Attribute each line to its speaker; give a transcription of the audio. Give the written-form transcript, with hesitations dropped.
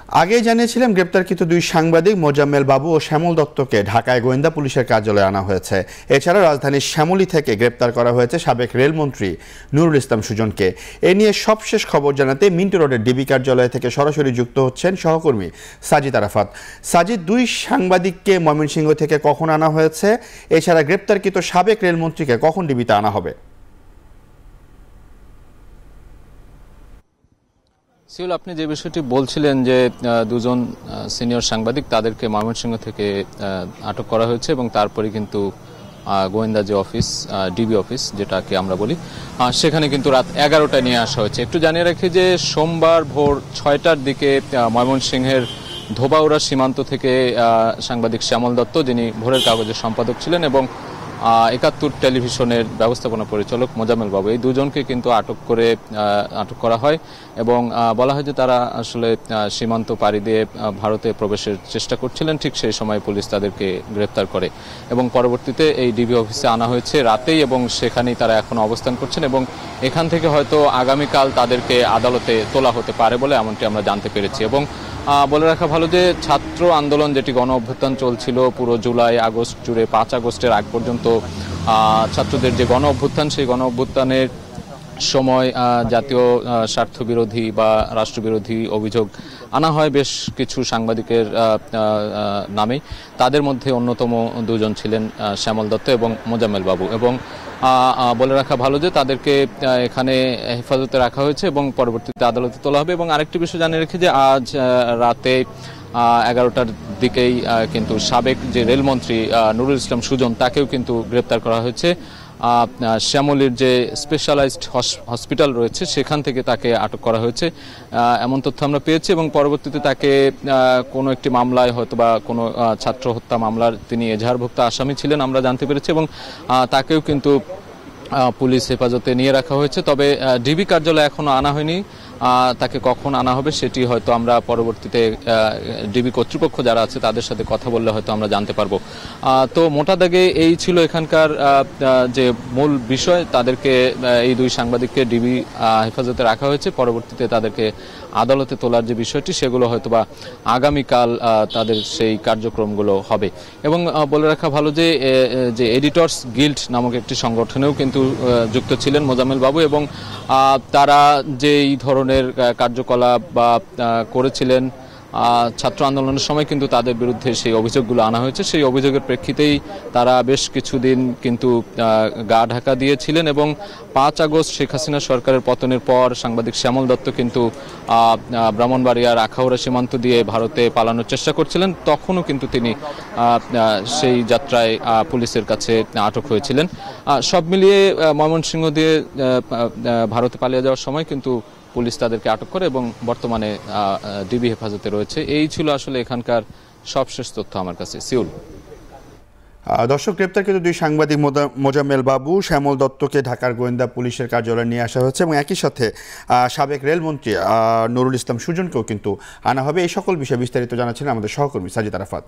Speaker 1: আগেই জানিয়েছিলাম গ্রেপ্তারকৃত দুই সাংবাদিক মোজাম্মেল বাবু ও শ্যামল দত্তকে ঢাকায় গোয়েন্দা পুলিশের কার্যালয়ে আনা হয়েছে। এছাড়া রাজধানীর শ্যামলী থেকে গ্রেপ্তার করা হয়েছে সাবেক রেলমন্ত্রী নুরুল ইসলাম সুজনকে। এ নিয়ে সবশেষ খবর জানাতে মিন্টো রোডের ডিবি কার্যালয় থেকে সরাসরি যুক্ত হচ্ছেন সহকর্মী সাজিদ আরাফাত। সাজিদ, দুই সাংবাদিককে ময়মনসিংহ থেকে কখন আনা হয়েছে? এছাড়া গ্রেপ্তারকৃত সাবেক রেলমন্ত্রীকে কখন ডিবিতে আনা হবে?
Speaker 2: সিউল, আপনি যে বিষয়টি বলছিলেন যে দুজন সিনিয়র সাংবাদিক তাদেরকে ময়মনসিংহ থেকে আটক করা হয়েছে এবং তারপরে কিন্তু গোয়েন্দা যে অফিস, ডিবি অফিস যেটাকে আমরা বলি, সেখানে কিন্তু রাত 11টায় নিয়ে আসা হয়েছে। একটু জানিয়ে রাখি যে সোমবার ভোর 6টার দিকে ময়মনসিংহের ধোবাউড়া সীমান্ত থেকে সাংবাদিক শ্যামল দত্ত, যিনি ভোরের কাগজের সম্পাদক ছিলেন, এবং ৭১ টেলিভিশনের ব্যবস্থাপনা পরিচালক মোজাম্মেল বাবু, এই দুজনকে কিন্তু আটক করা হয় এবং বলা হয় যে তারা আসলে সীমান্ত পাড়ি দিয়ে ভারতে প্রবেশের চেষ্টা করছিলেন। ঠিক সেই সময় পুলিশ তাদেরকে গ্রেপ্তার করে এবং পরবর্তীতে এই ডিবি অফিসে আনা হয়েছে রাতেই, এবং সেখানেই তারা এখন অবস্থান করছেন এবং এখান থেকে হয়তো আগামীকাল তাদেরকে আদালতে তোলা হতে পারে বলে এমনটি আমরা জানতে পেরেছি। এবং বলে রাখা ভালো যে ছাত্র আন্দোলন, যেটি গণ অভ্যুত্থান চলছিল পুরো জুলাই আগস্ট জুড়ে, 5 আগস্টের আগ পর্যন্ত ছাত্রদের যে গণ অভ্যুত্থান, সেই গণ অভ্যুত্থানের সময় জাতীয় স্বার্থবিরোধী বা রাষ্ট্রবিরোধী অভিযোগ আনা হয় বেশ কিছু সাংবাদিকের নামে। তাদের মধ্যে অন্যতম দুজন ছিলেন শ্যামল দত্ত এবং মোজাম্মেল বাবু, এবং বলে রাখা ভালো যে তাদেরকে এখানে হেফাজতে রাখা হয়েছে এবং পরবর্তীতে আদালতে তোলা হবে। এবং আরেকটি বিষয় জানিয়ে রেখে যে আজ রাতে 11টার দিকেই কিন্তু সাবেক যে রেলমন্ত্রী নুরুল ইসলাম সুজন, তাকেও কিন্তু গ্রেপ্তার করা হয়েছে। শ্যামলীর যে স্পেশালাইজড হসপিটাল রয়েছে সেখান থেকে তাকে আটক করা হয়েছে এমন তথ্য আমরা পেয়েছি, এবং পরবর্তীতে তাকে কোনো একটি মামলায়, হয়তো বা কোনো ছাত্র হত্যা মামলার তিনি এজাহারভুক্ত আসামি ছিলেন আমরা জানতে পেরেছি, এবং তাকেও কিন্তু পুলিশ হেফাজতে নিয়ে রাখা হয়েছে। তবে ডিবি কার্যালয়ে এখনো আনা হয়নি। তাকে কখন আনা হবে সেটি হয়তো আমরা পরবর্তীতে ডিবি কর্তৃপক্ষ যারা আছে তাদের সাথে কথা বললে হয়তো আমরা জানতে পারবো। তো মোটা দাগে এই ছিল এখানকার যে মূল বিষয়। তাদেরকে, এই দুই সাংবাদিককে ডিবি হেফাজতে রাখা হয়েছে। পরবর্তীতে তাদেরকে আদালতে তোলার যে বিষয়টি, সেগুলো হয়তো বা আগামীকাল তাদের সেই কার্যক্রমগুলো হবে। এবং বলে রাখা ভালো যে এডিটর্স গিল্ড নামক একটি সংগঠনেও কিন্তু যুক্ত ছিলেন মোজাম্মেল বাবু, এবং তারা যে এই ধরনের কার্যকলাপ বা করেছিলেন ছাত্র আন্দোলনের সময়, কিন্তু তাদের বিরুদ্ধে সেই অভিযোগগুলো আনা হয়েছে। সেই অভিযোগের প্রেক্ষিতেই তারা বেশ কিছুদিন কিন্তু গা ঢাকা দিয়েছিলেন, এবং 5 আগস্ট শেখ হাসিনা সরকারের পতনের পর সাংবাদিক শ্যামল দত্ত কিন্তু ব্রাহ্মণবাড়িয়ার আখাউড়া সীমান্ত দিয়ে ভারতে পালানোর চেষ্টা করছিলেন। তখনও কিন্তু তিনি সেই যাত্রায় পুলিশের কাছে আটক হয়েছিলেন। সব মিলিয়ে ময়মনসিংহ দিয়ে ভারতে পালিয়ে যাওয়ার সময় কিন্তু পুলিশ তাদেরকে আটক করে এবং বর্তমানে ডিবি হেফাজতে রয়েছে। এই ছিল আসলে এখানকার সবশেষ তথ্য আমার কাছে। সিউল।
Speaker 1: দর্শক, গ্রেপ্তারকৃত দুই সাংবাদিক মোজাম্মেল বাবু, শ্যামল দত্তকে ঢাকার গোয়েন্দা পুলিশের কার্যালয়ে নিয়ে আসা হয়েছে এবং একই সাথে সাবেক রেলমন্ত্রী নুরুল ইসলাম সুজনকেও কিন্তু আনা হবে। এই সকল বিষয়ে বিস্তারিত জানাচ্ছেন আমাদের সহকর্মী সাজিদ আরাফাত।